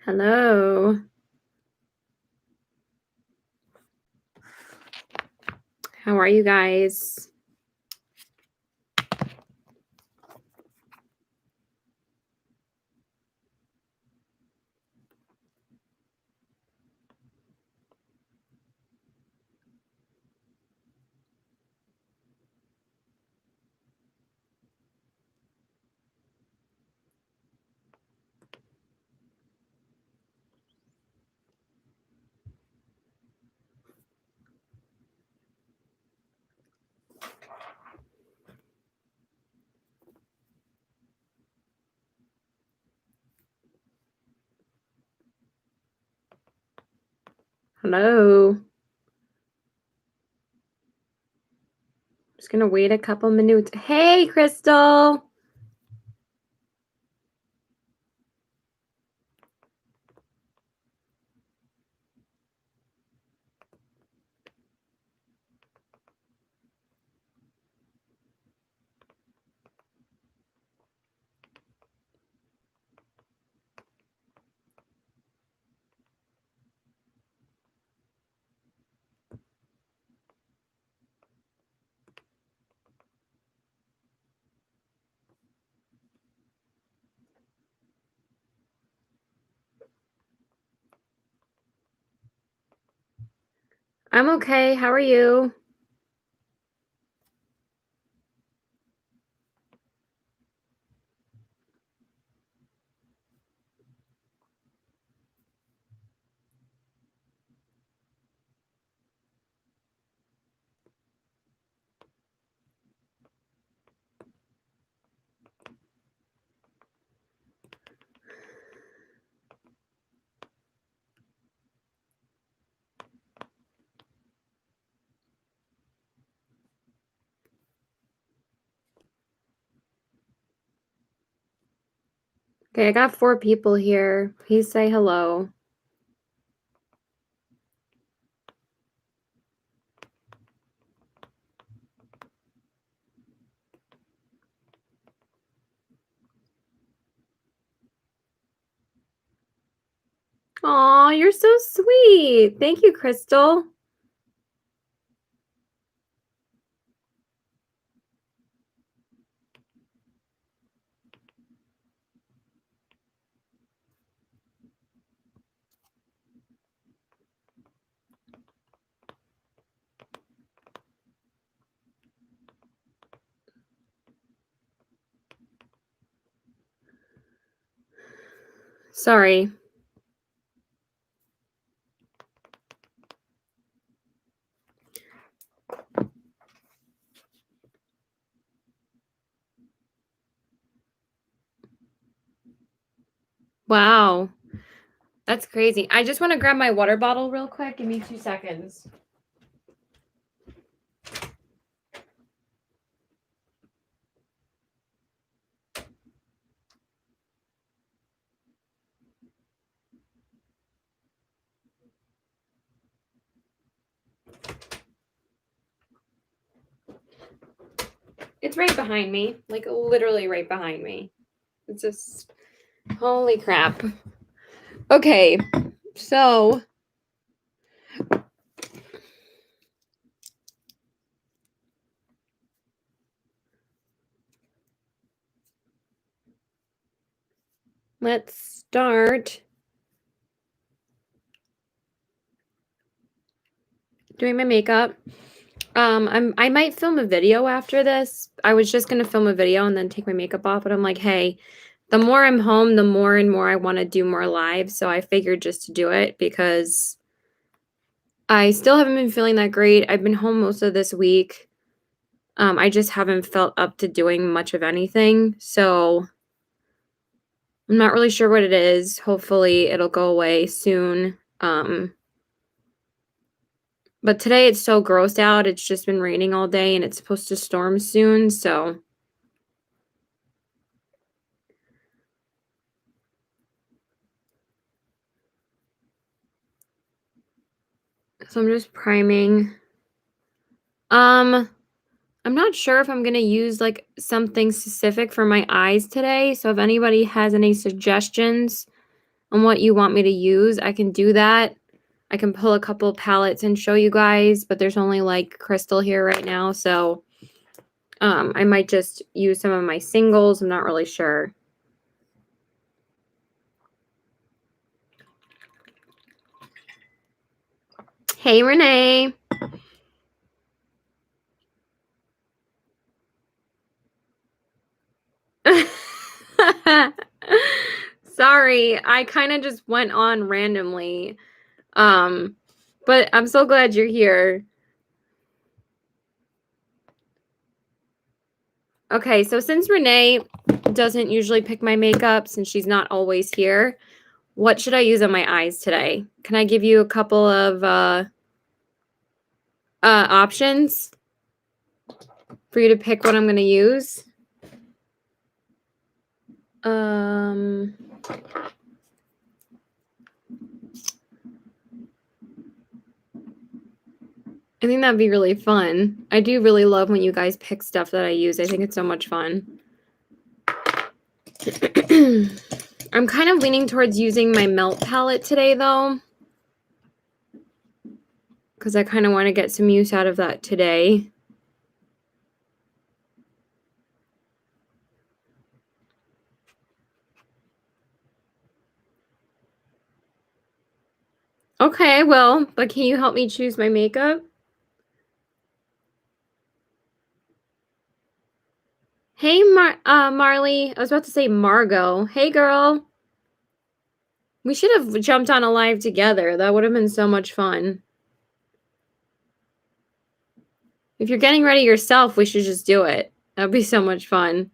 Hello. How are you guys? Hello. Just gonna wait a couple minutes. Hey, Crystal. I'm okay. How are you? Okay, I got 4 people here. Please say hello. Aw, you're so sweet. Thank you, Crystal. Sorry. Wow. That's crazy. I just want to grab my water bottle real quick. Give me 2 seconds. It's right behind me. Like literally right behind me. It's just holy crap. Okay. So, let's start doing my makeup. I might film a video after this. I was just gonna film a video and then take my makeup off, but I'm like, hey, the more I'm home, the more and more I want to do more live. So I figured just to do it because I still haven't been feeling that great. I've been home most of this week. I just haven't felt up to doing much of anything. So I'm not really sure what it is. Hopefully it'll go away soon. But today it's so gross out. It's just been raining all day and it's supposed to storm soon, so I'm just priming. I'm not sure if I'm gonna use like something specific for my eyes today. So if anybody has any suggestions, on what you want me to use, I can do that. I can pull a couple palettes and show you guys, but there's only like crystal here right now, so I might just use some of my singles. I'm not really sure. Hey, Renee. Sorry, I kind of just went on randomly. But I'm so glad you're here. Okay, so since Renee doesn't usually pick my makeup, since she's not always here, what should I use on my eyes today? Can I give you a couple of options for you to pick what I'm going to use? I think that'd be really fun. I do really love when you guys pick stuff that I use. I think it's so much fun. I'm kind of leaning towards using my Melt palette today, though, because I kind of want to get some use out of that today. Okay, well, but can you help me choose my makeup? Hey, Marley. I was about to say Margot. Hey, girl. We should have jumped on a live together. That would have been so much fun. If you're getting ready yourself, we should just do it. That would be so much fun.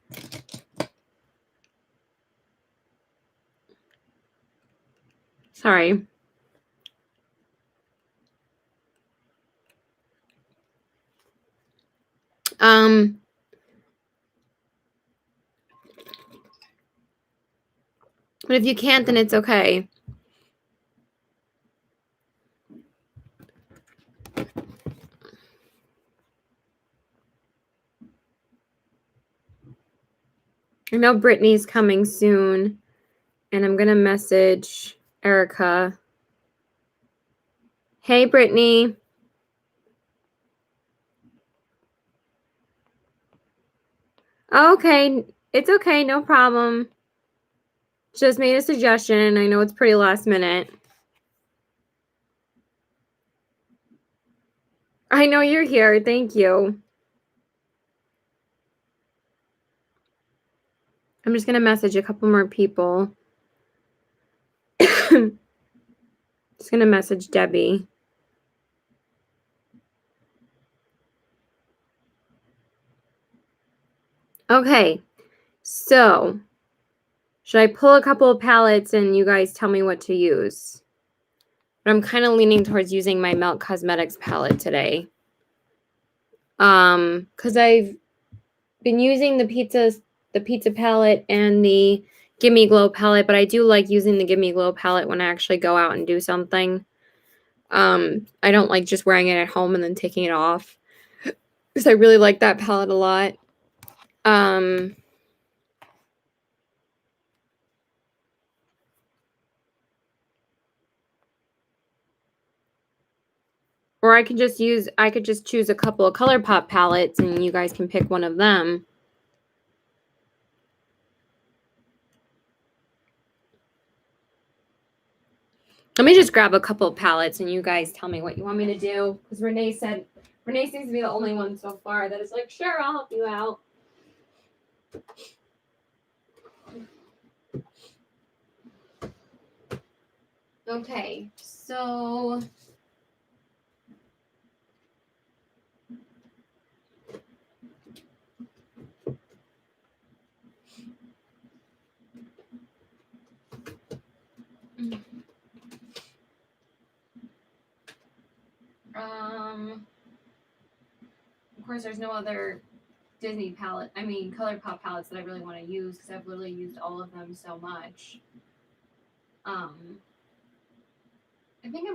Sorry. But if you can't, then it's okay. I know Brittany's coming soon, and I'm going to message Erica. Hey, Brittany. Okay, it's okay, no problem. Just made a suggestion. I know it's pretty last minute. I know you're here. Thank you. I'm just going to message a couple more people. Just going to message Debbie. Okay, so should I pull a couple of palettes and you guys tell me what to use? But I'm kind of leaning towards using my Melt Cosmetics palette today. Because I've been using the pizza palette and the Gimme Glow palette, but I do like using the Gimme Glow palette when I actually go out and do something. I don't like just wearing it at home and then taking it off, because I really like that palette a lot. Or I could just choose a couple of ColourPop palettes and you guys can pick one of them. Let me just grab a couple of palettes and you guys tell me what you want me to do. Because Renee seems to be the only one so far that is like, sure, I'll help you out. Okay, so of course there's no other Disney palette, ColourPop palettes that I really want to use because I've literally used all of them so much. I think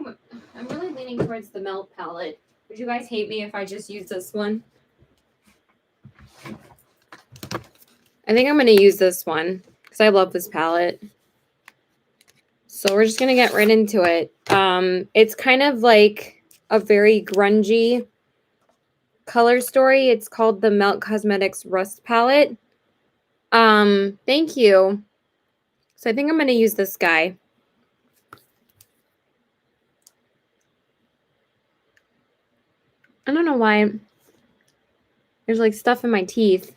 I'm really leaning towards the Melt palette. Would you guys hate me if I just use this one? I think I'm going to use this one because I love this palette. So we're just going to get right into it. It's kind of like a very grungy color story. It's called the Melt Cosmetics Rust Palette. Thank you. So I think I'm going to use this guy. I don't know why there's like stuff in my teeth.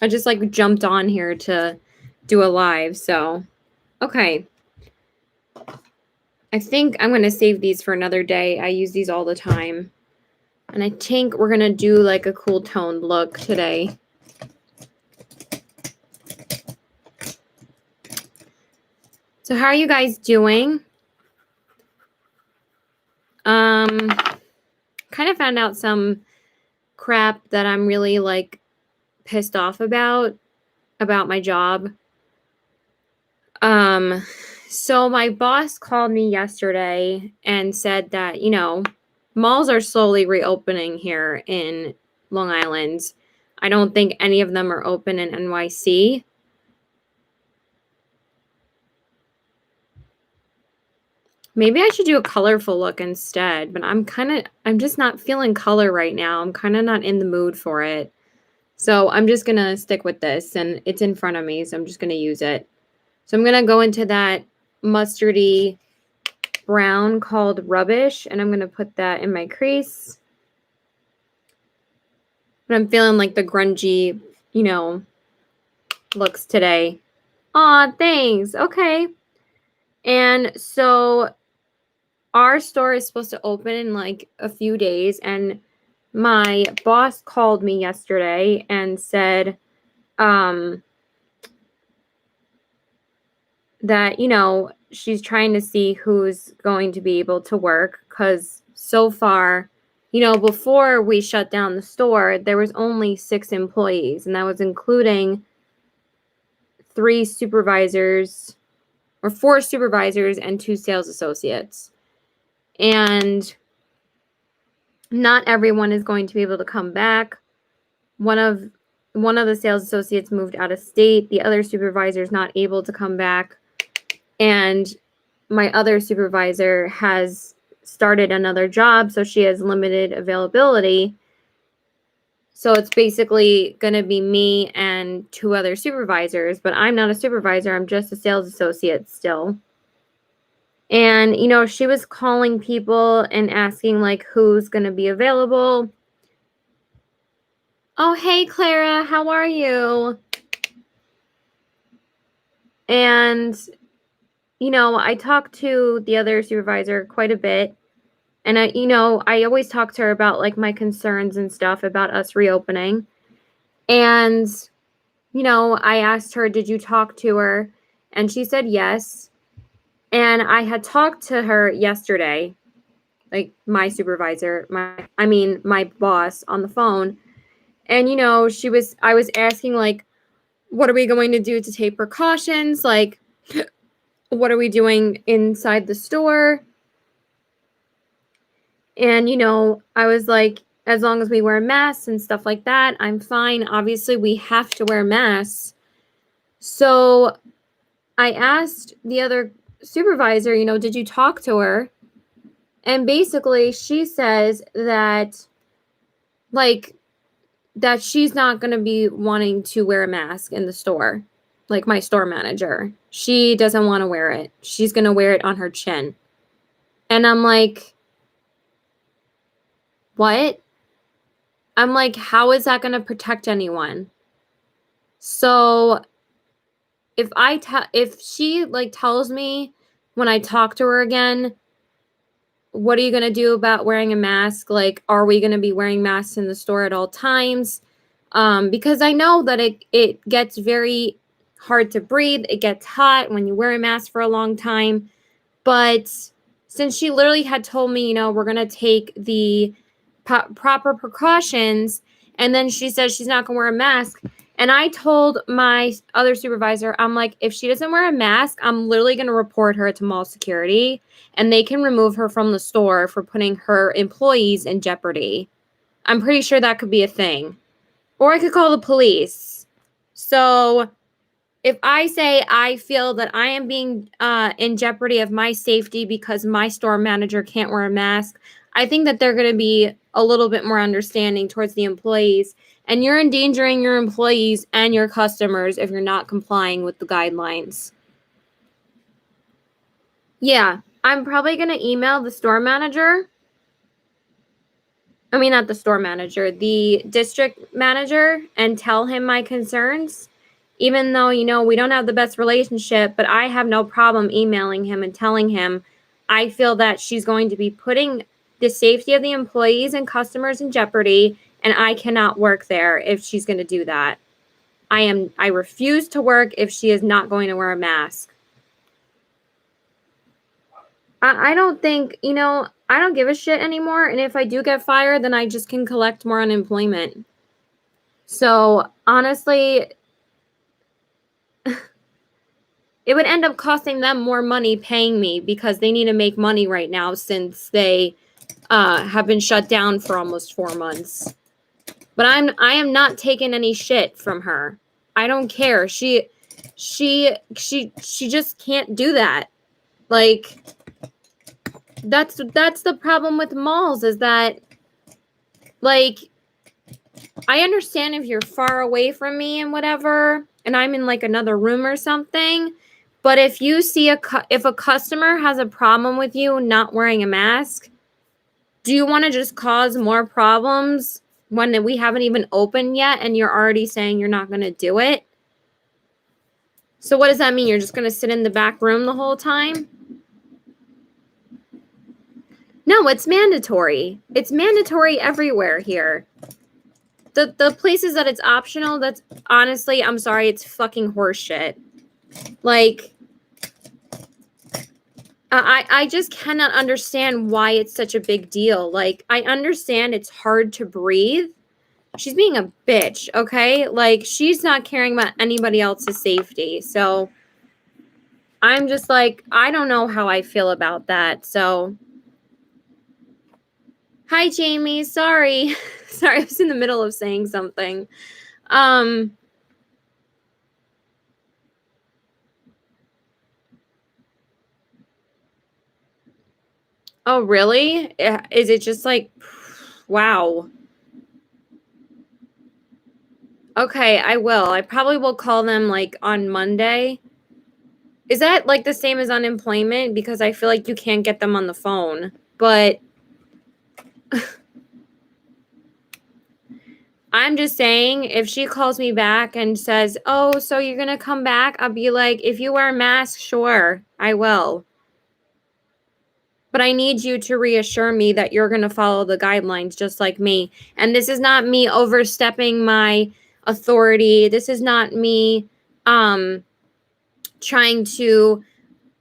I just like jumped on here to do a live, so okay. I think I'm going to save these for another day. I use these all the time. And I think we're going to do like a cool toned look today. So how are you guys doing? Kind of found out some crap that I'm really like pissed off about my job. So my boss called me yesterday and said that, you know, malls are slowly reopening here in Long Island. I don't think any of them are open in NYC. Maybe I should do a colorful look instead, but I'm just not feeling color right now. I'm kind of not in the mood for it. So I'm just going to stick with this, and it's in front of me, so I'm just going to use it. So I'm going to go into that mustardy brown called Rubbish, and I'm going to put that in my crease. But I'm feeling like the grungy, you know, looks today. Aw, thanks. Okay. And so our store is supposed to open in like a few days, and my boss called me yesterday and said that, you know, she's trying to see who's going to be able to work, because so far, you know, before we shut down the store, there was only 6 employees, and that was including 4 supervisors and 2 sales associates. And not everyone is going to be able to come back. One of the sales associates moved out of state. The other supervisor is not able to come back. And my other supervisor has started another job, so she has limited availability. So it's basically going to be me and 2 other supervisors, but I'm not a supervisor. I'm just a sales associate still. And, you know, she was calling people and asking, like, who's going to be available. Oh, hey, Clara, how are you? And, you know, I talked to the other supervisor quite a bit. And, I always talk to her about, like, my concerns and stuff about us reopening. And, you know, I asked her, did you talk to her? And she said yes. And I had talked to her yesterday, like my supervisor, my boss on the phone. And, you know, I was asking, like, what are we going to do to take precautions? Like, what are we doing inside the store? And, you know, I was like, as long as we wear masks and stuff like that, I'm fine. Obviously, we have to wear masks. So I asked the other supervisor, you know, did you talk to her? And basically she says that, like, that she's not going to be wanting to wear a mask in the store. Like my store manager, she doesn't want to wear it. She's going to wear it on her chin. And I'm like, what? I'm like, how is that going to protect anyone? So if she like tells me when I talk to her again, what are you going to do about wearing a mask? Like, are we going to be wearing masks in the store at all times? Because I know that it gets very hard to breathe. It gets hot when you wear a mask for a long time. But since she literally had told me, you know, we're going to take the proper precautions, and then she says she's not going to wear a mask. And I told my other supervisor, I'm like, if she doesn't wear a mask, I'm literally going to report her to mall security, and they can remove her from the store for putting her employees in jeopardy. I'm pretty sure that could be a thing. Or I could call the police. So If I say I feel that I am being in jeopardy of my safety because my store manager can't wear a mask, I think that they're going to be a little bit more understanding towards the employees. And you're endangering your employees and your customers if you're not complying with the guidelines. Yeah, I'm probably going to email the store manager. I mean, not the store manager, the district manager, and tell him my concerns. Even though, we don't have the best relationship, but I have no problem emailing him and telling him I feel that she's going to be putting the safety of the employees and customers in jeopardy, and I cannot work there if she's going to do that. I refuse to work if she is not going to wear a mask. I don't think, I don't give a shit anymore. And if I do get fired, then I just can collect more unemployment. So honestly, it would end up costing them more money paying me because they need to make money right now since they have been shut down for almost 4 months. But I am not taking any shit from her. I don't care. She just can't do that. Like, that's the problem with malls, is that, like, I understand if you're far away from me and whatever, and I'm in like another room or something, but if you see if a customer has a problem with you not wearing a mask, do you want to just cause more problems when we haven't even opened yet and you're already saying you're not going to do it? So what does that mean? You're just going to sit in the back room the whole time? No, it's mandatory. It's mandatory everywhere here. The places that it's optional, that's honestly, I'm sorry, it's fucking horseshit. Like, I just cannot understand why it's such a big deal. Like, I understand it's hard to breathe. She's being a bitch, okay? Like, she's not caring about anybody else's safety. So I'm just like, I don't know how I feel about that. So, hi, Jamie. Sorry. Sorry, I was in the middle of saying something. Oh, really? Is it just like, wow. Okay, I will. I probably will call them like on Monday. Is that like the same as unemployment? Because I feel like you can't get them on the phone. But I'm just saying, if she calls me back and says, oh, so you're going to come back? I'll be like, if you wear a mask, sure, I will. But I need you to reassure me that you're going to follow the guidelines just like me. And this is not me overstepping my authority. This is not me trying to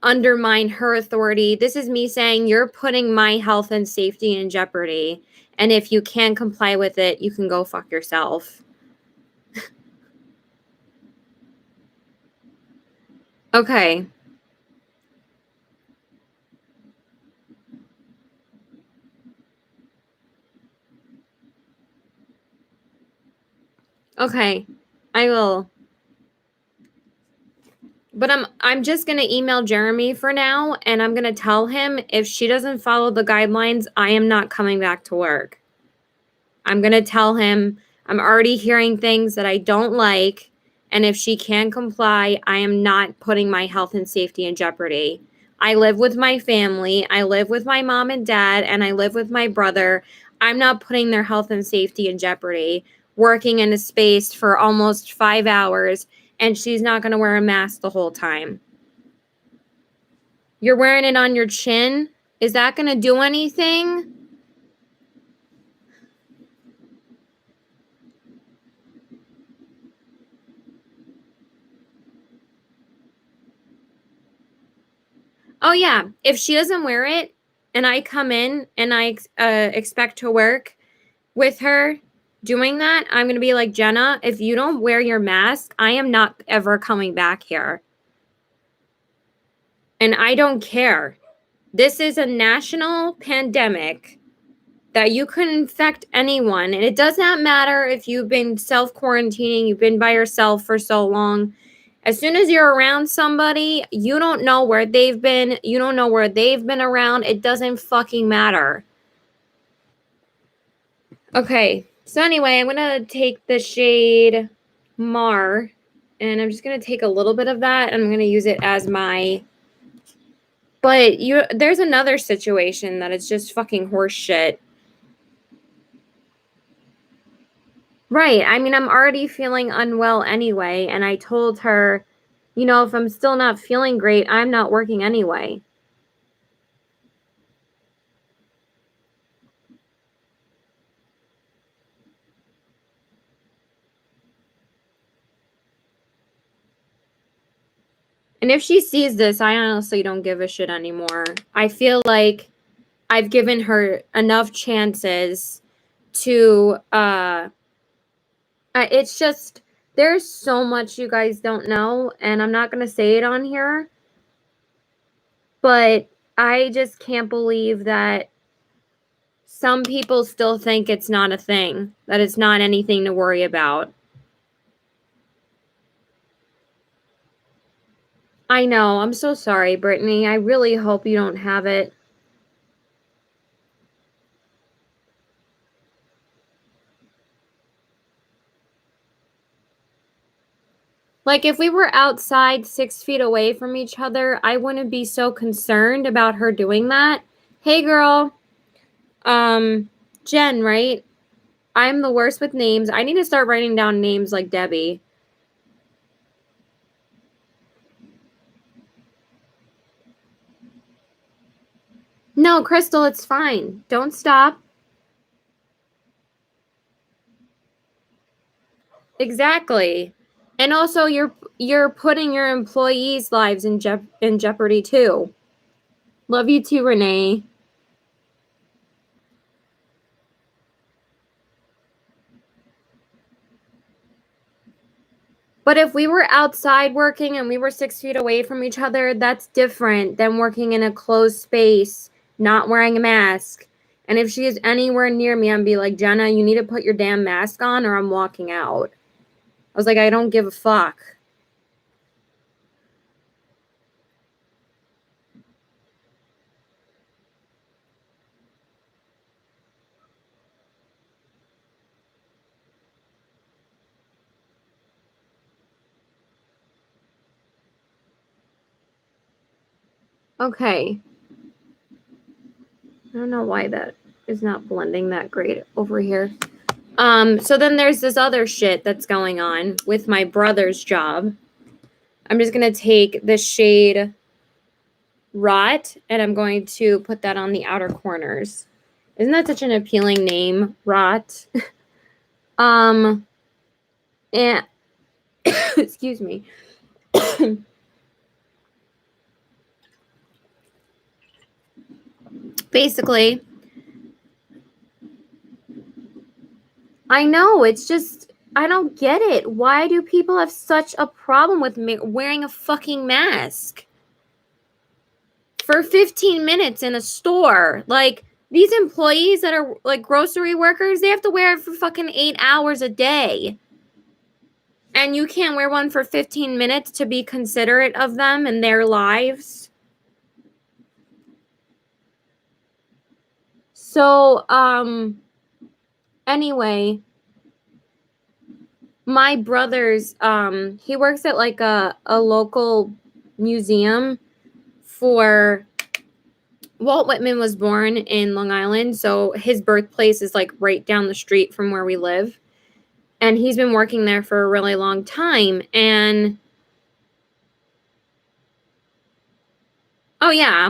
undermine her authority. This is me saying you're putting my health and safety in jeopardy. And if you can't comply with it, you can go fuck yourself. Okay. Okay. I will. But I'm just going to email Jeremy for now, and I'm going to tell him if she doesn't follow the guidelines, I am not coming back to work. I'm going to tell him I'm already hearing things that I don't like, and if she can't comply, I am not putting my health and safety in jeopardy. I live with my family. I live with my mom and dad, and I live with my brother. I'm not putting their health and safety in jeopardy, working in a space for almost 5 hours, and she's not going to wear a mask the whole time. You're wearing it on your chin? Is that going to do anything? Oh, yeah. If she doesn't wear it and I come in and I expect to work with her doing that, I'm going to be like, Jenna, if you don't wear your mask, I am not ever coming back here. And I don't care. This is a national pandemic that you can infect anyone. And it does not matter if you've been self-quarantining, you've been by yourself for so long. As soon as you're around somebody, you don't know where they've been. You don't know where they've been around. It doesn't fucking matter. Okay. So anyway, I'm going to take the shade Mar, and I'm just going to take a little bit of that, and I'm going to use it as my... But there's another situation that is just fucking horse shit. Right. I mean, I'm already feeling unwell anyway, and I told her, you know, if I'm still not feeling great, I'm not working anyway. And if she sees this, I honestly don't give a shit anymore. I feel like I've given her enough chances to, it's just, there's so much you guys don't know, and I'm not going to say it on here, but I just can't believe that some people still think it's not a thing, that it's not anything to worry about. I know. I'm so sorry, Brittany. I really hope you don't have it. Like, if we were outside 6 feet away from each other, I wouldn't be so concerned about her doing that. Hey, girl. Jen, right? I'm the worst with names. I need to start writing down names like Debbie. No, Crystal, it's fine. Don't stop. Exactly. And also, you're putting your employees' lives in jeopardy too. Love you too, Renee. But if we were outside working and we were 6 feet away from each other, that's different than working in a closed space, not wearing a mask. And if she is anywhere near me, I'd be like, Jenna, you need to put your damn mask on or I'm walking out. I was like, I don't give a fuck. Okay. I don't know why that is not blending that great over here. So then there's this other shit that's going on with my brother's job. I'm just going to take the shade Rot, and I'm going to put that on the outer corners. Isn't that such an appealing name, Rot? And excuse me. Basically, I know, it's just, I don't get it. Why do people have such a problem with wearing a fucking mask for 15 minutes in a store? Like, these employees that are like grocery workers, they have to wear it for fucking 8 hours a day. And you can't wear one for 15 minutes to be considerate of them and their lives. So, anyway, my brother's, he works at like a local museum for... Walt Whitman was born in Long Island, so his birthplace is like right down the street from where we live. And he's been working there for a really long time. And oh yeah,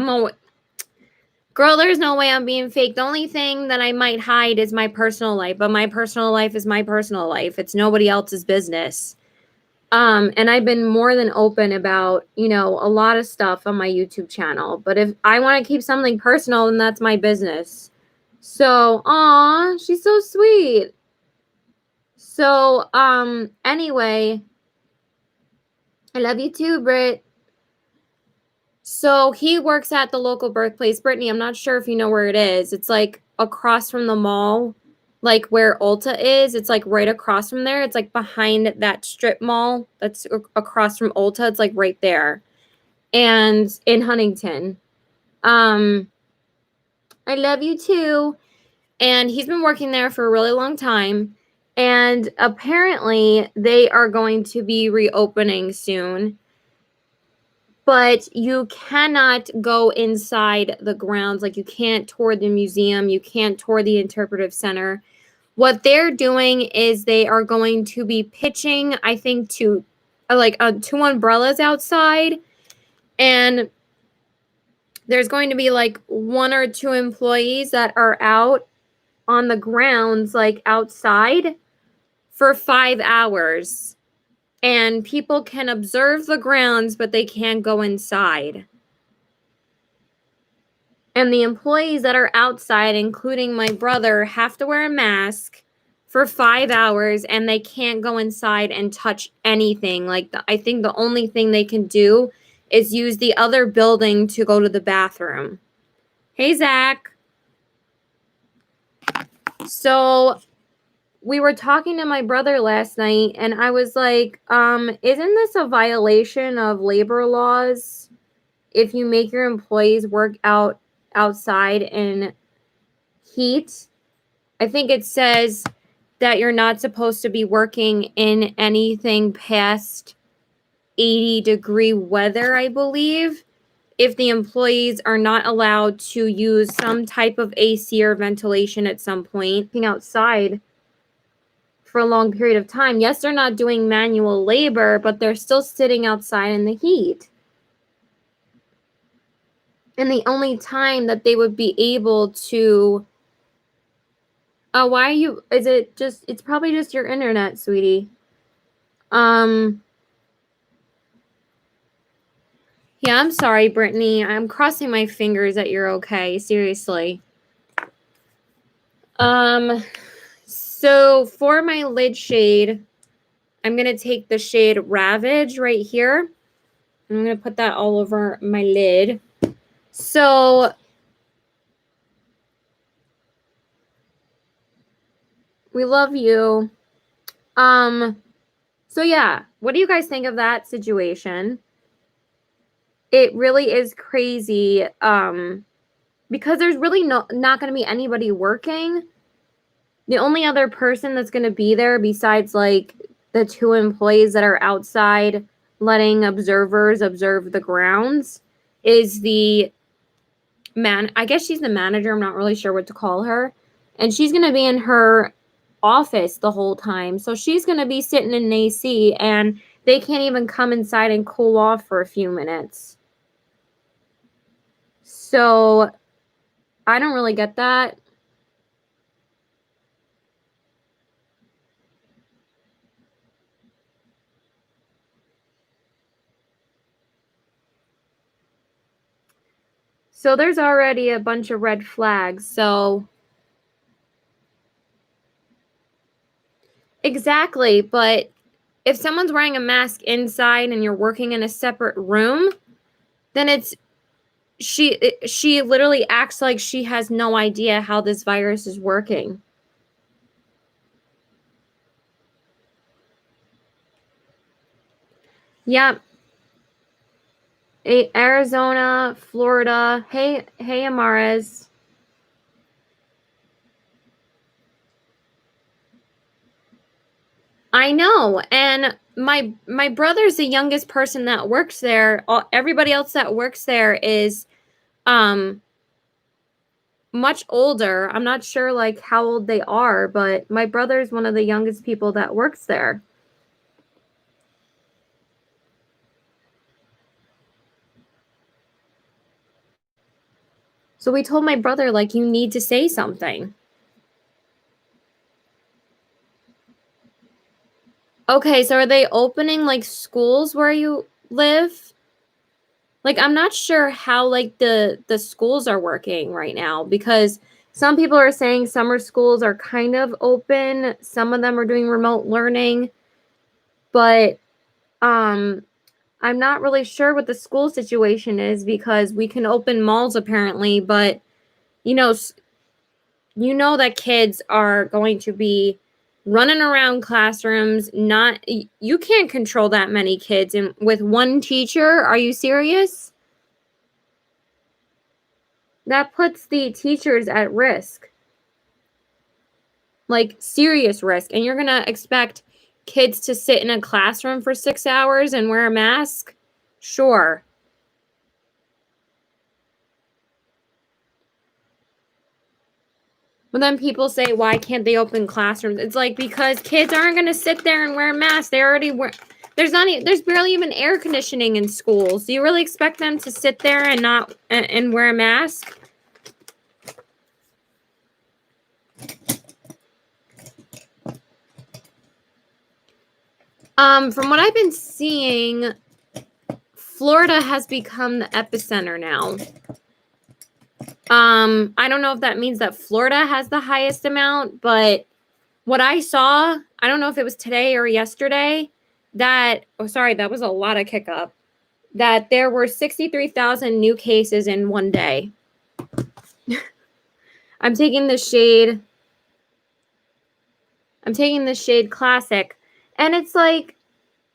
girl, there's no way I'm being fake. The only thing that I might hide is my personal life, but my personal life is my personal life. It's nobody else's business. And I've been more than open about, you know, a lot of stuff on my YouTube channel. But if I want to keep something personal, then that's my business. So, aw, she's so sweet. So, anyway, I love you too, Britt. So he works at the local birthplace. Brittany, I'm not sure if you know where it is. It's like across from the mall. like where Ulta is. It's like right across from there. It's like behind that strip mall that's across from Ulta. It's like right there. And in Huntington. I love you too. And he's been working there for a really long time. And apparently they are going to be reopening soon. But you cannot go inside the grounds. Like, you can't tour the museum. You can't tour the interpretive center. What they're doing is they are going to be pitching, I think, to two umbrellas outside. And there's going to be like 1 or 2 employees that are out on the grounds, like outside, for 5 hours. And people can observe the grounds, but they can't go inside. And the employees that are outside, including my brother, have to wear a mask for 5 hours, and they can't go inside and touch anything. Like, I think the only thing they can do is use the other building to go to the bathroom. Hey, Zach. So we were talking to my brother last night, and I was like, isn't this a violation of labor laws if you make your employees work outside in heat? I think it says that you're not supposed to be working in anything past 80-degree weather, I believe, if the employees are not allowed to use some type of AC or ventilation at some point outside for a long period of time. Yes, they're not doing manual labor, but they're still sitting outside in the heat. And the only time that they would be able to... why are you... It's probably just your internet, sweetie. Yeah, I'm sorry, Brittany. I'm crossing my fingers that you're okay. Seriously. So for my lid shade, I'm going to take the shade Ravage right here. I'm going to put that all over my lid. So we love you. So yeah, what do you guys think of that situation? It really is crazy, because there's really not going to be anybody working. The only other person that's going to be there besides like the 2 employees that are outside letting observers observe the grounds is the I guess she's the manager. I'm not really sure what to call her. And she's going to be in her office the whole time. So she's going to be sitting in an AC, and they can't even come inside and cool off for a few minutes. So I don't really get that. So there's already a bunch of red flags. So exactly, but if someone's wearing a mask inside and you're working in a separate room, then she literally acts like she has no idea how this virus is working. Yep. Arizona, Florida. Hey, Amares. I know. And my brother's the youngest person that works there. Everybody else that works there is much older. I'm not sure like how old they are, but my brother's one of the youngest people that works there. So we told my brother, like, you need to say something. Okay, so are they opening like schools where you live? Like, I'm not sure how like the schools are working right now, because some people are saying summer schools are kind of open. Some of them are doing remote learning. But I'm not really sure what the school situation is, because we can open malls apparently, but you know, you know that kids are going to be running around classrooms. Not, you can't control that many kids and with one teacher. Are you serious? That puts the teachers at risk, like serious risk. And you're going to expect kids to sit in a classroom for 6 hours and wear a mask? Sure. But then people say, why can't they open classrooms? It's like, because kids aren't going to sit there and wear masks. They already wear. There's barely even air conditioning in schools. Do you really expect them to sit there and not and wear a mask? From what I've been seeing, Florida has become the epicenter now. I don't know if that means that Florida has the highest amount, but what I saw, I don't know if it was today or yesterday, that was a lot of kick up. That there were 63,000 new cases in one day. I'm taking the shade classic. And it's like,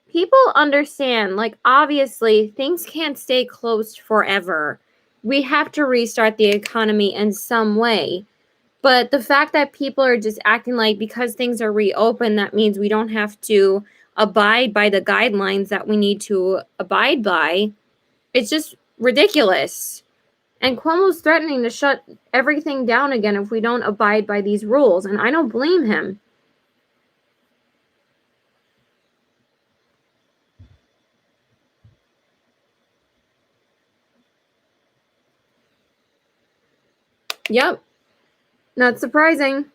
people understand, like, obviously, things can't stay closed forever. We have to restart the economy in some way. But the fact that people are just acting like because things are reopened, that means we don't have to abide by the guidelines that we need to abide by, it's just ridiculous. And Cuomo's threatening to shut everything down again if we don't abide by these rules. And I don't blame him. Yep. Not surprising.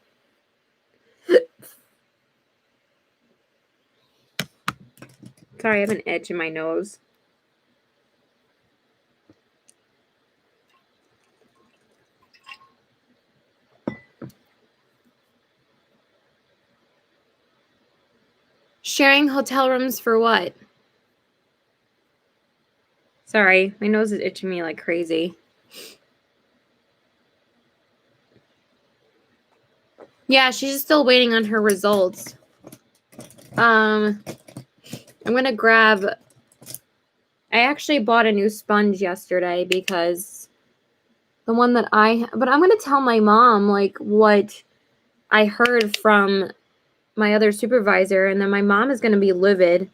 Sorry, I have an itch in my nose. Sharing hotel rooms for what? Sorry, my nose is itching me like crazy. Yeah, she's still waiting on her results. I'm gonna grab. I actually bought a new sponge yesterday because the one that but I'm gonna tell my mom like what I heard from my other supervisor, and then my mom is gonna be livid.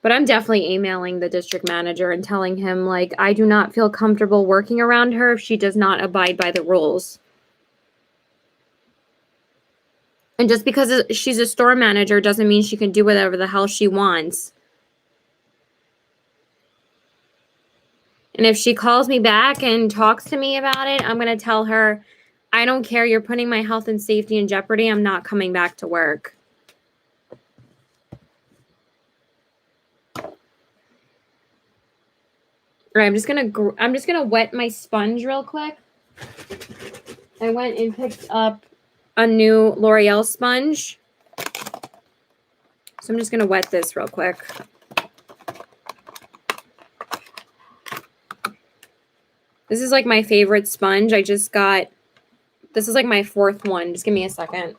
But I'm definitely emailing the district manager and telling him, like, I do not feel comfortable working around her if she does not abide by the rules. And just because she's a store manager doesn't mean she can do whatever the hell she wants. And if she calls me back and talks to me about it, I'm going to tell her, I don't care. You're putting my health and safety in jeopardy. I'm not coming back to work. All right, I'm just gonna wet my sponge real quick. I went and picked up a new L'Oreal sponge. So I'm just gonna wet this real quick. This is like my favorite sponge. This is like my fourth one. Just give me a second.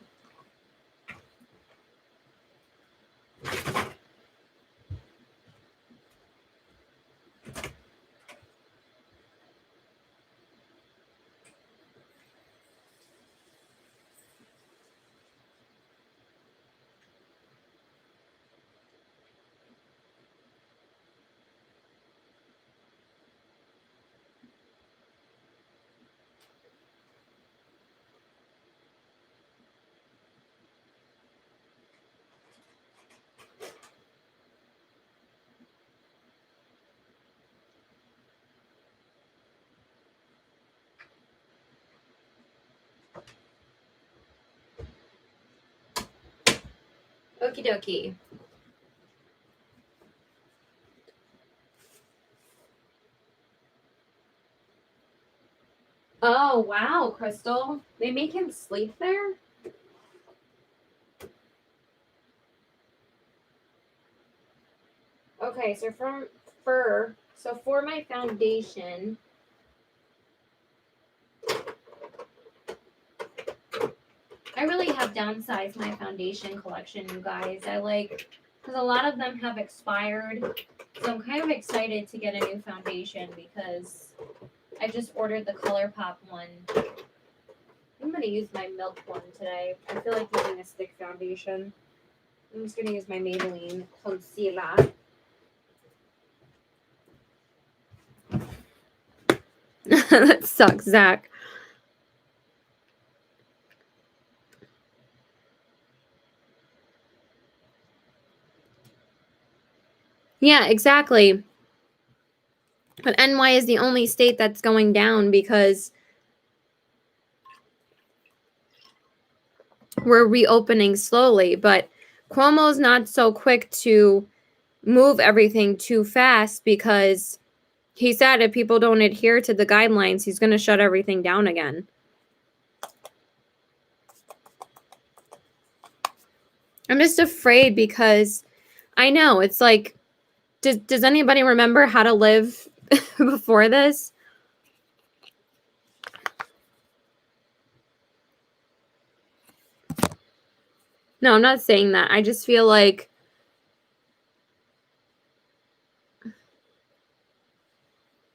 Okie dokie. Oh, wow, Crystal. They make him sleep there? Okay, so for my foundation, have downsized my foundation collection, you guys. Because a lot of them have expired. So I'm kind of excited to get a new foundation because I just ordered the ColourPop one. I'm going to use my Milk one today. I feel like using a stick foundation. I'm just going to use my Maybelline Concealer. That sucks, Zach. Yeah, exactly. But NY is the only state that's going down because we're reopening slowly. But Cuomo's not so quick to move everything too fast because he said if people don't adhere to the guidelines, he's going to shut everything down again. I'm just afraid because I know it's like, does anybody remember how to live before this? No, I'm not saying that. I just feel like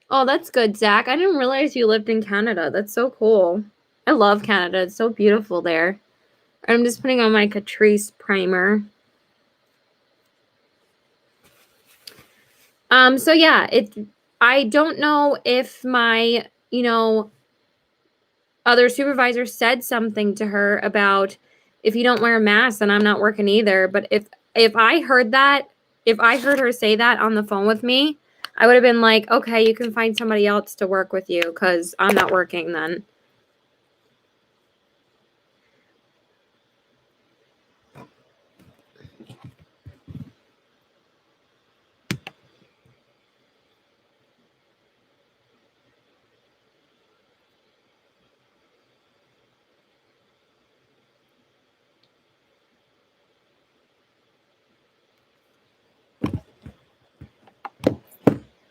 oh, that's good, Zach. I didn't realize you lived in Canada. That's so cool. I love Canada. It's so beautiful there. I'm just putting on my Catrice primer. So yeah, I don't know if my, other supervisor said something to her about if you don't wear a mask, then I'm not working either. But if I heard that, if I heard her say that on the phone with me, I would have been like, okay, you can find somebody else to work with you because I'm not working then.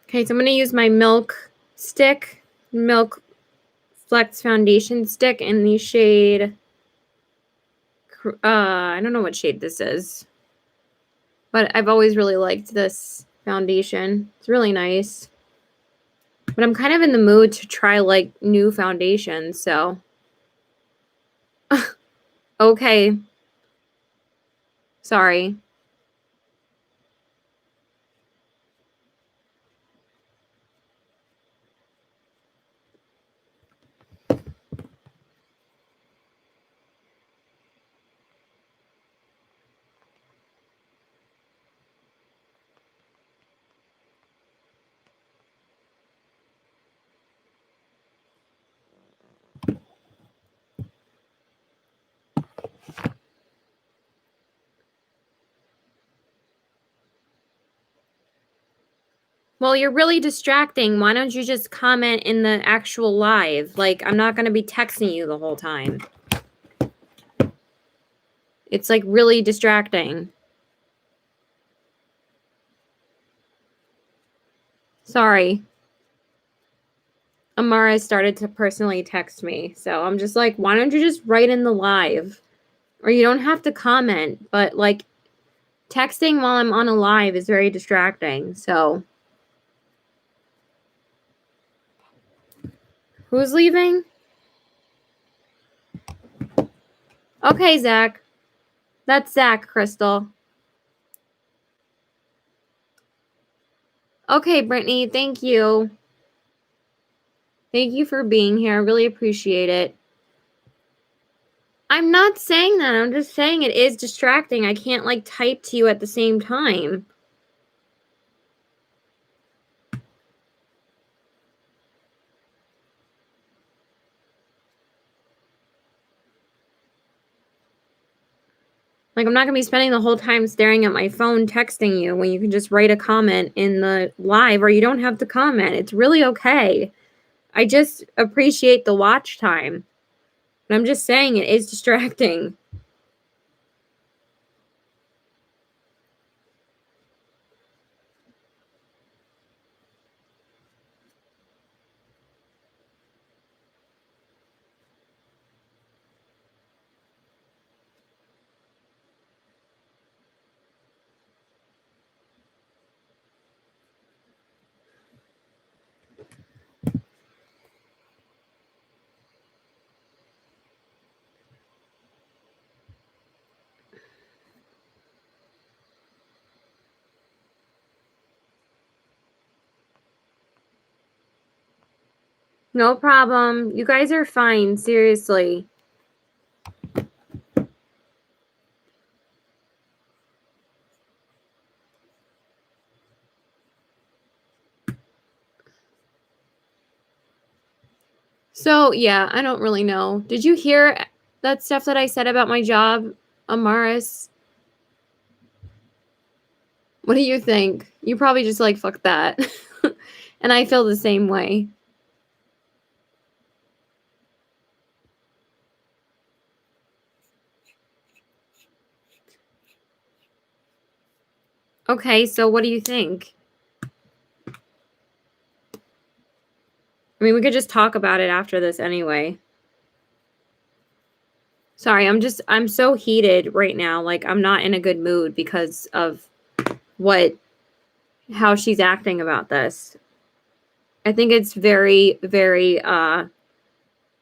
Okay, so I'm going to use my Milk Flex Foundation Stick in the shade, I don't know what shade this is, but I've always really liked this foundation. It's really nice. But I'm kind of in the mood to try, like, new foundations, so. Okay. Sorry. Well, you're really distracting. Why don't you just comment in the actual live? Like, I'm not going to be texting you the whole time. It's, like, really distracting. Sorry. Amara started to personally text me. So I'm just like, why don't you just write in the live? Or you don't have to comment, but like texting while I'm on a live is very distracting. So who's leaving? Okay, Zach. That's Zach, Crystal. Okay, Brittany, thank you. Thank you for being here. I really appreciate it. I'm not saying that. I'm just saying it is distracting. I can't, like, type to you at the same time. Like, I'm not going to be spending the whole time staring at my phone texting you when you can just write a comment in the live, or you don't have to comment. It's really okay. I just appreciate the watch time. But I'm just saying it is distracting. No problem. You guys are fine, seriously. So, yeah, I don't really know. Did you hear that stuff that I said about my job, Amaris? What do you think? You probably just like, fuck that. And I feel the same way. Okay, so what do you think? I mean, we could just talk about it after this anyway. Sorry, I'm so heated right now. Like, I'm not in a good mood because of how she's acting about this. I think it's very, very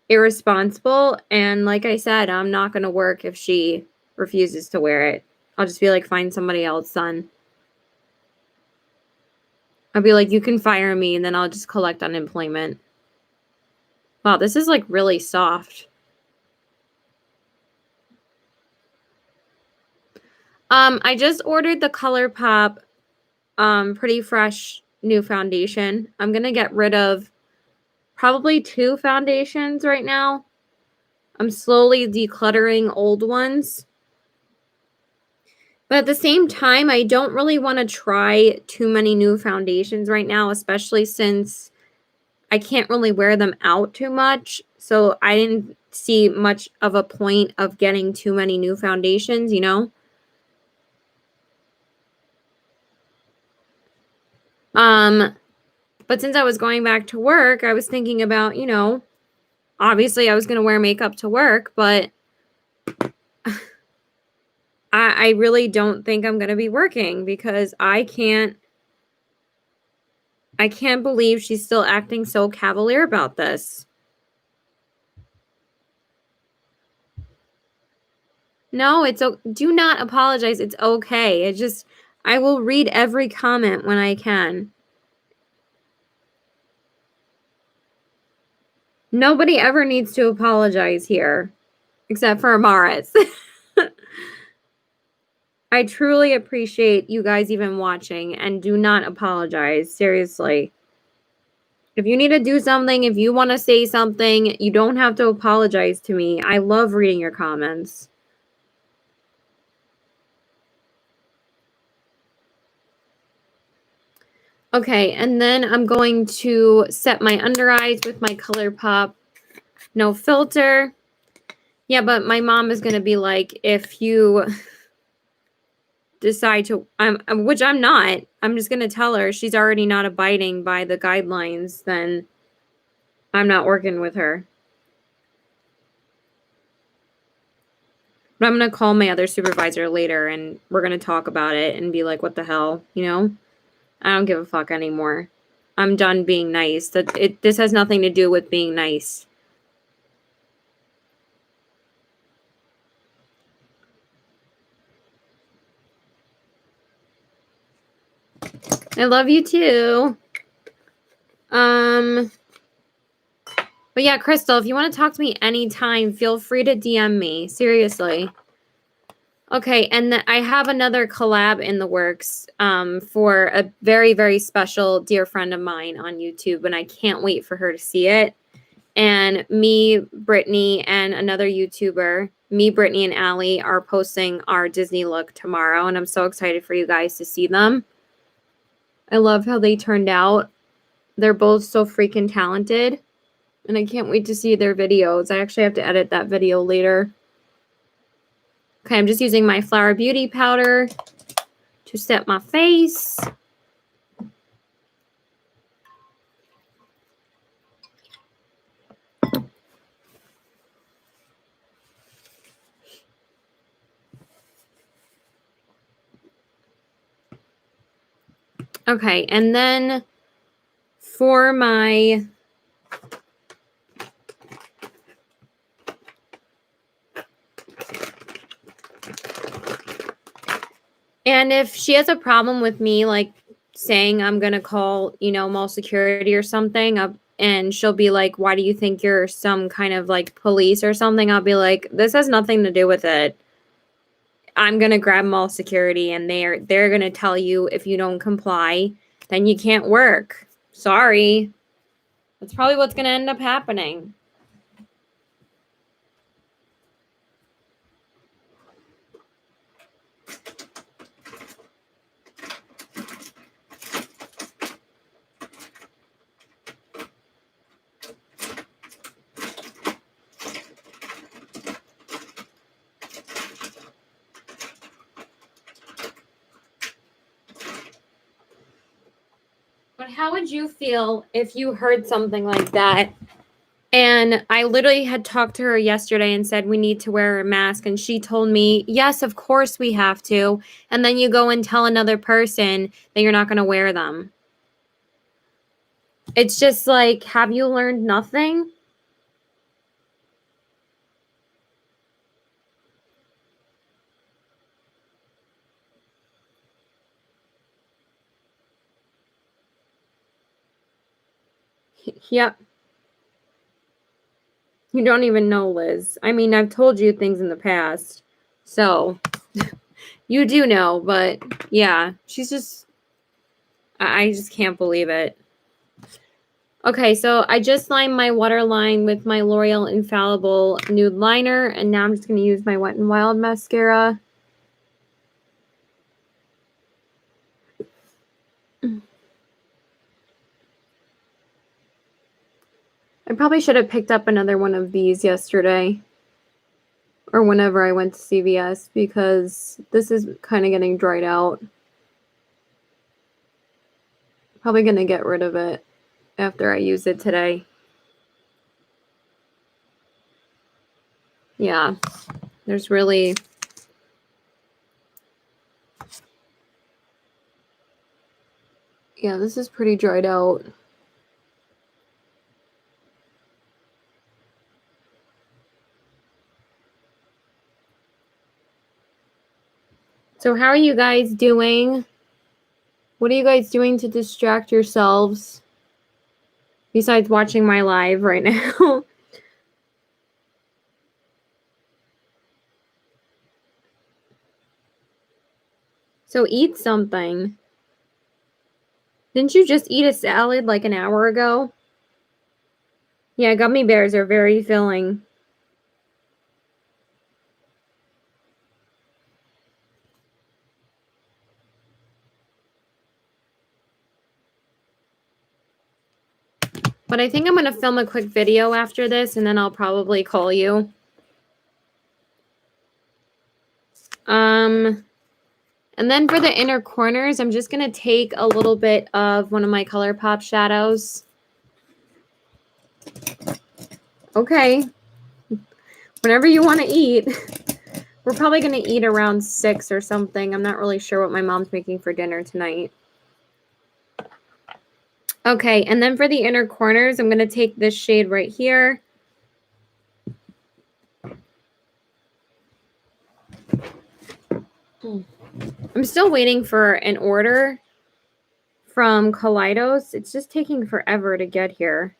irresponsible. And like I said, I'm not going to work if she refuses to wear it. I'll just be like, find somebody else, son. I'll be like, you can fire me and then I'll just collect unemployment. Wow, this is like really soft. I just ordered the ColourPop Pretty Fresh new foundation. I'm going to get rid of probably 2 foundations right now. I'm slowly decluttering old ones. But at the same time, I don't really want to try too many new foundations right now, especially since I can't really wear them out too much. So I didn't see much of a point of getting too many new foundations, you know? But since I was going back to work, I was thinking about, you know, obviously I was going to wear makeup to work, but I really don't think I'm going to be working because I can't believe she's still acting so cavalier about this. No, do not apologize. It's okay. I will read every comment when I can. Nobody ever needs to apologize here, except for Amaris. I truly appreciate you guys even watching, and do not apologize. Seriously. If you need to do something, if you want to say something, you don't have to apologize to me. I love reading your comments. Okay, and then I'm going to set my under eyes with my ColourPop No Filter. Yeah, but my mom is going to be like, if you decide to, which I'm not, I'm just going to tell her she's already not abiding by the guidelines, then I'm not working with her. But I'm going to call my other supervisor later and we're going to talk about it and be like, what the hell, you know? I don't give a fuck anymore. I'm done being nice. This has nothing to do with being nice. I love you too. But yeah, Crystal, if you want to talk to me anytime, feel free to DM me. Seriously. Okay, and I have another collab in the works for a very, very special dear friend of mine on YouTube, and I can't wait for her to see it. And me, Brittany, and another YouTuber, me, Brittany, and Allie are posting our Disney look tomorrow, and I'm so excited for you guys to see them. I love how they turned out. They're both so freaking talented, and I can't wait to see their videos. I actually have to edit that video later. Okay, I'm just using my Flower Beauty powder to set my face. Okay, and then for my and if she has a problem with me like saying I'm gonna call, you know, mall security or something, and she'll be like, "Why do you think you're some kind of like police or something?" I'll be like, "This has nothing to do with it. I'm gonna grab mall security, and they're gonna tell you if you don't comply, then you can't work. Sorry." That's probably what's gonna end up happening. But how would you feel if you heard something like that? And I literally had talked to her yesterday and said we need to wear a mask. And she told me, yes, of course we have to. And then you go and tell another person that you're not going to wear them. It's just like, have you learned nothing? Yep. You don't even know, Liz. I mean, I've told you things in the past. So you do know, but yeah, she's just, I just can't believe it. Okay, so I just lined my waterline with my L'Oreal Infallible Nude Liner, and now I'm just going to use my Wet n Wild Mascara. I probably should have picked up another one of these yesterday or whenever I went to CVS because this is kind of getting dried out. Probably going to get rid of it after I use it today. Yeah, there's really... Yeah, this is pretty dried out. So how are you guys doing? What are you guys doing to distract yourselves besides watching my live right now? So eat something. Didn't you just eat a salad like an hour ago? Yeah, gummy bears are very filling. But I think I'm going to film a quick video after this, and then I'll probably call you. And then for the inner corners, I'm just going to take a little bit of one of my ColourPop shadows. Okay. Whenever you want to eat. We're probably going to eat around 6 or something. I'm not really sure what my mom's making for dinner tonight. Okay, and then for the inner corners, I'm going to take this shade right here. I'm still waiting for an order from Kaleidos. It's just taking forever to get here.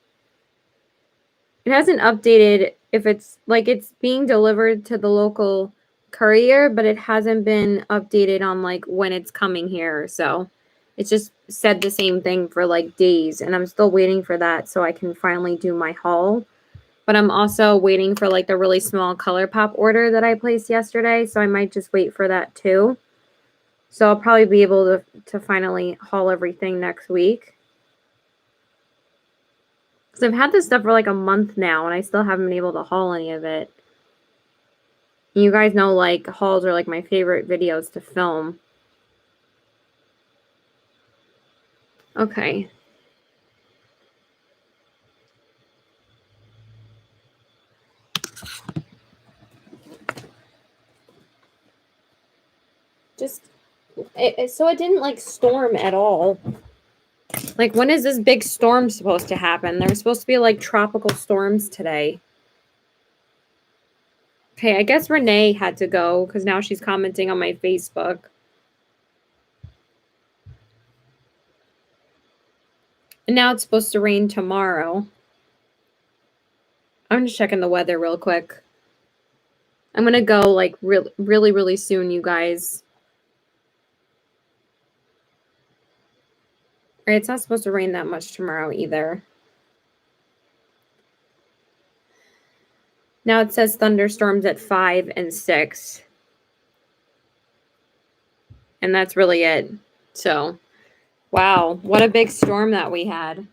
It hasn't updated if it's like it's being delivered to the local courier, but it hasn't been updated on like when it's coming here. So it's just said the same thing for like days, and I'm still waiting for that so I can finally do my haul. But I'm also waiting for like the really small ColourPop order that I placed yesterday, so I might just wait for that too. So I'll probably be able to finally haul everything next week. Because I've had this stuff for like a month now, and I still haven't been able to haul any of it. You guys know like hauls are like my favorite videos to film. Okay. Just, so it didn't like storm at all. Like, when is this big storm supposed to happen? There's supposed to be like tropical storms today. Okay, I guess Renee had to go because now she's commenting on my Facebook. And now it's supposed to rain tomorrow. I'm just checking the weather real quick. I'm going to go like really soon, you guys. All right, it's not supposed to rain that much tomorrow either. Now it says thunderstorms at 5 and 6. And that's really it. So, wow, what a big storm that we had.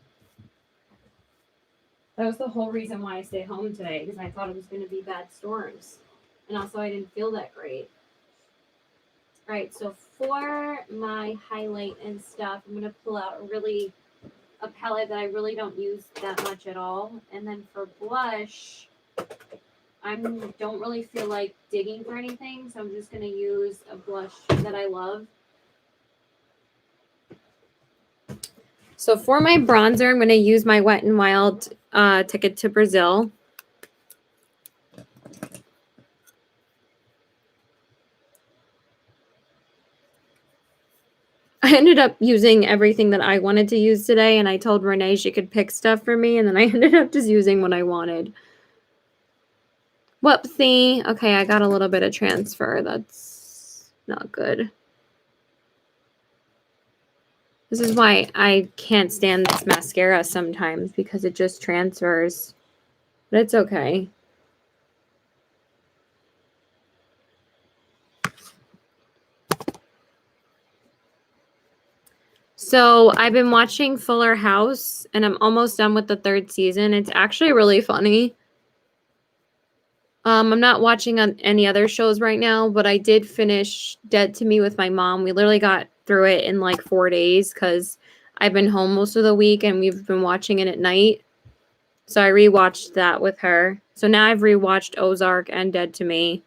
That was the whole reason why I stayed home today, because I thought it was going to be bad storms. And also I didn't feel that great. All right, so for my highlight and stuff, I'm going to pull out a palette that I really don't use that much at all. And then for blush, I don't really feel like digging for anything, so I'm just going to use a blush that I love. So for my bronzer, I'm going to use my Wet n Wild Ticket to Brazil. I ended up using everything that I wanted to use today, and I told Renee she could pick stuff for me, and then I ended up just using what I wanted. Whoopsie. Okay, I got a little bit of transfer. That's not good. This is why I can't stand this mascara sometimes, because it just transfers. But it's okay. So I've been watching Fuller House, and I'm almost done with the 3rd season. It's actually really funny. I'm not watching on any other shows right now, but I did finish Dead to Me with my mom. We literally got through it in like 4 days because I've been home most of the week and we've been watching it at night. So I rewatched that with her. So now I've rewatched Ozark and Dead to Me.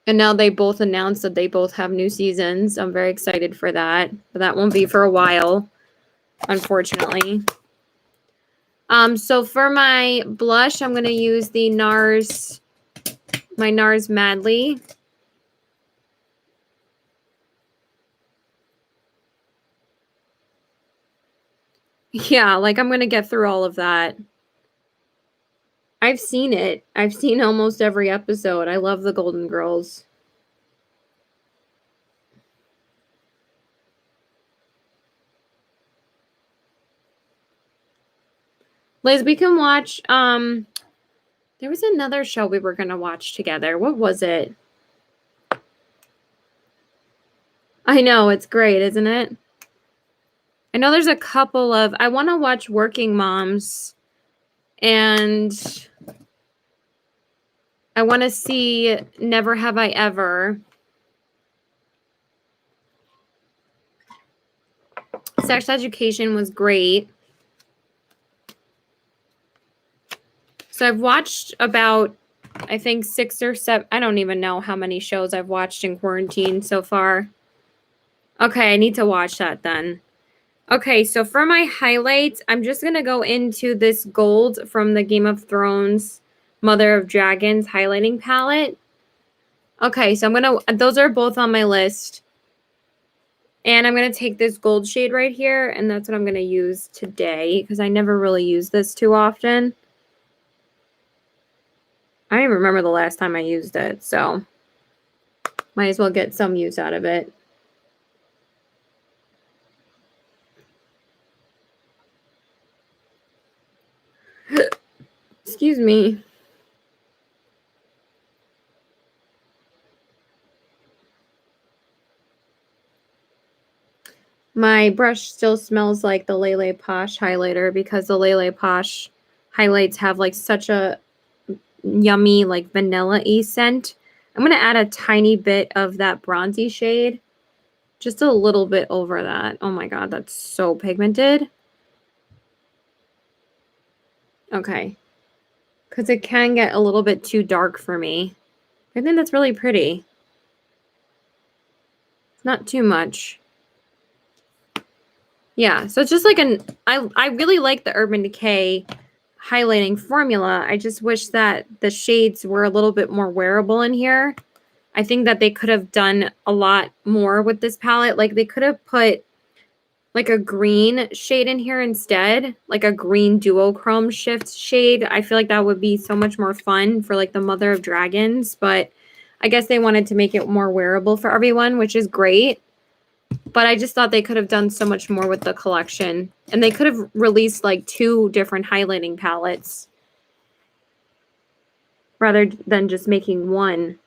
And now they both announced that they both have new seasons. I'm very excited for that. But that won't be for a while, unfortunately. So for my blush, I'm going to use the my NARS Madly. Yeah, like I'm going to get through all of that. I've seen it. I've seen almost every episode. I love the Golden Girls. Liz, we can watch, there was another show we were going to watch together. What was it? I know, it's great, isn't it? I know there's a couple of, I want to watch Working Moms, and I want to see Never Have I Ever. Sex Education was great. So I've watched about, I think 6 or 7, I don't even know how many shows I've watched in quarantine so far. Okay, I need to watch that then. Okay, so for my highlights, I'm just going to go into this gold from the Game of Thrones Mother of Dragons highlighting palette. Okay, so those are both on my list. And I'm going to take this gold shade right here, and that's what I'm going to use today, because I never really use this too often. I don't even remember the last time I used it, so might as well get some use out of it. Excuse me. My brush still smells like the Lele Posh highlighter, because the Lele Posh highlights have like such a yummy like vanilla-y scent. I'm going to add a tiny bit of that bronzy shade. Just a little bit over that. Oh my god, that's so pigmented. Okay. Because it can get a little bit too dark for me. I think that's really pretty. Not too much. Yeah, so it's just like I really like the Urban Decay highlighting formula. I just wish that the shades were a little bit more wearable in here. I think that they could have done a lot more with this palette. Like, they could have put, like, a green shade in here instead, like a green duochrome shift shade. I feel like that would be so much more fun for, like, the Mother of Dragons, but I guess they wanted to make it more wearable for everyone, which is great. But I just thought they could have done so much more with the collection. And they could have released, like, 2 different highlighting palettes rather than just making one.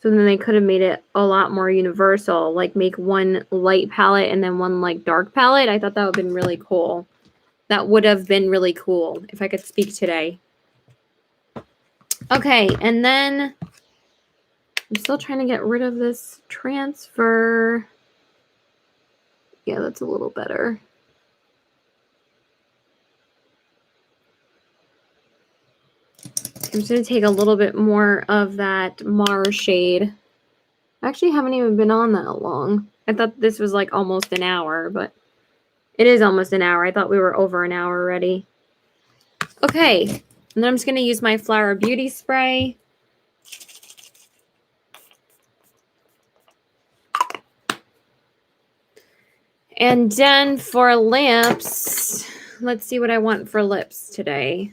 So then they could have made it a lot more universal, like make one light palette and then one like dark palette. I thought that would have been really cool. That would have been really cool if I could speak today. Okay, and then I'm still trying to get rid of this transfer. Yeah, that's a little better. I'm just going to take a little bit more of that Mars shade. I actually haven't even been on that long. I thought this was like almost an hour, but it is almost an hour. I thought we were over an hour already. Okay, and then I'm just going to use my Flower Beauty spray. And then for lips, let's see what I want for lips today.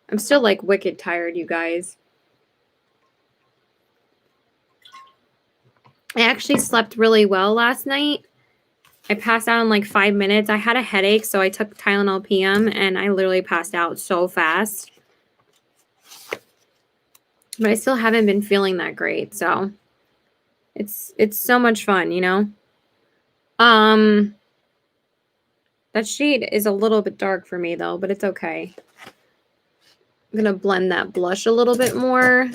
I'm still like wicked tired, you guys. I actually slept really well last night. I passed out in like 5 minutes. I had a headache, so I took Tylenol PM and I literally passed out so fast. But I still haven't been feeling that great, so it's so much fun, you know? That shade is a little bit dark for me though, but it's okay. I'm gonna blend that blush a little bit more.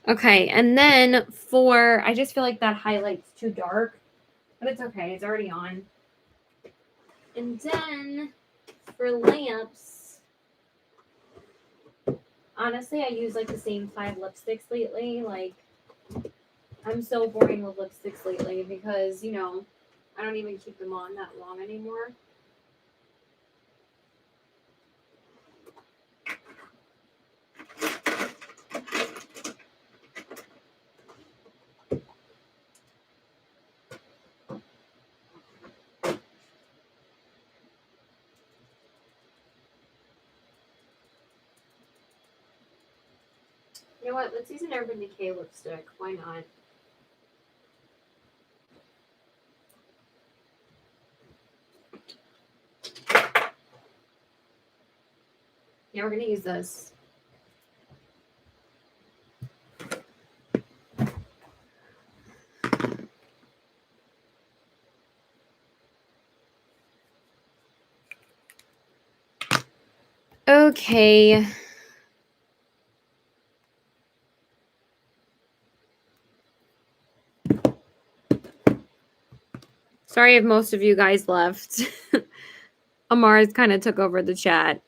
Okay, and then for, I just feel like that highlight's too dark, but it's okay, it's already on. And then for lamps, honestly, I use like the same 5 lipsticks lately. Like, I'm so boring with lipsticks lately because, you know, I don't even keep them on that long anymore. You know what? Let's use an Urban Decay lipstick. Why not? Yeah, we're going to use this. Okay. Sorry if most of you guys left. Amar's kind of took over the chat.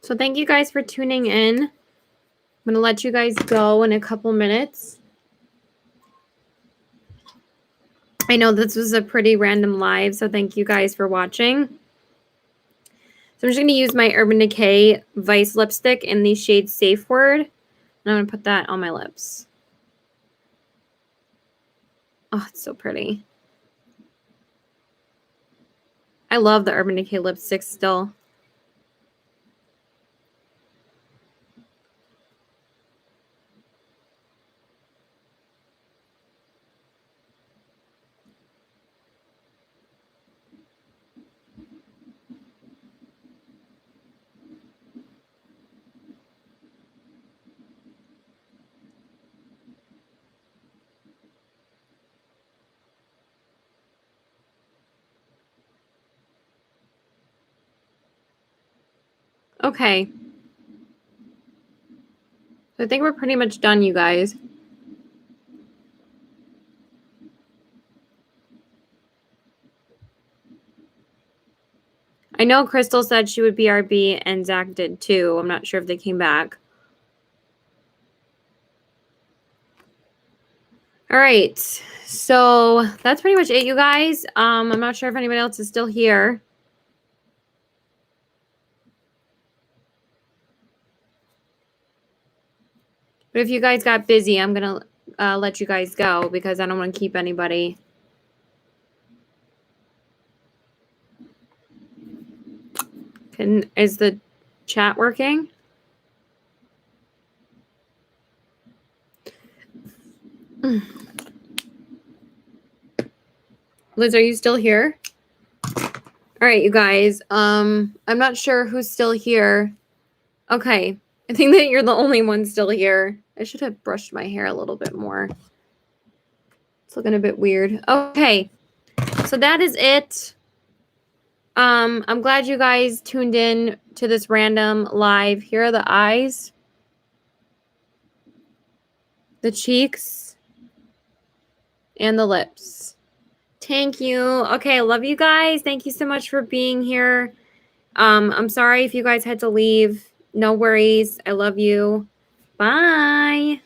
So thank you guys for tuning in. I'm going to let you guys go in a couple minutes. I know this was a pretty random live, so thank you guys for watching. So I'm just going to use my Urban Decay Vice lipstick in the shade Safe Word. And I'm going to put that on my lips. Oh, it's so pretty. I love the Urban Decay lipstick still. Okay. So I think we're pretty much done, you guys. I know Crystal said she would BRB and Zach did too. I'm not sure if they came back. All right. So that's pretty much it, you guys. I'm not sure if anybody else is still here. But if you guys got busy, I'm going to let you guys go because I don't want to keep anybody. Is the chat working? Liz, are you still here? All right, you guys. I'm not sure who's still here. Okay. I think that you're the only one still here. I should have brushed my hair a little bit more. It's looking a bit weird. Okay. So that is it. I'm glad you guys tuned in to this random live. Here are the eyes, the cheeks, and the lips. Thank you. Okay, love you guys. Thank you so much for being here. I'm sorry if you guys had to leave. No worries. I love you. Bye.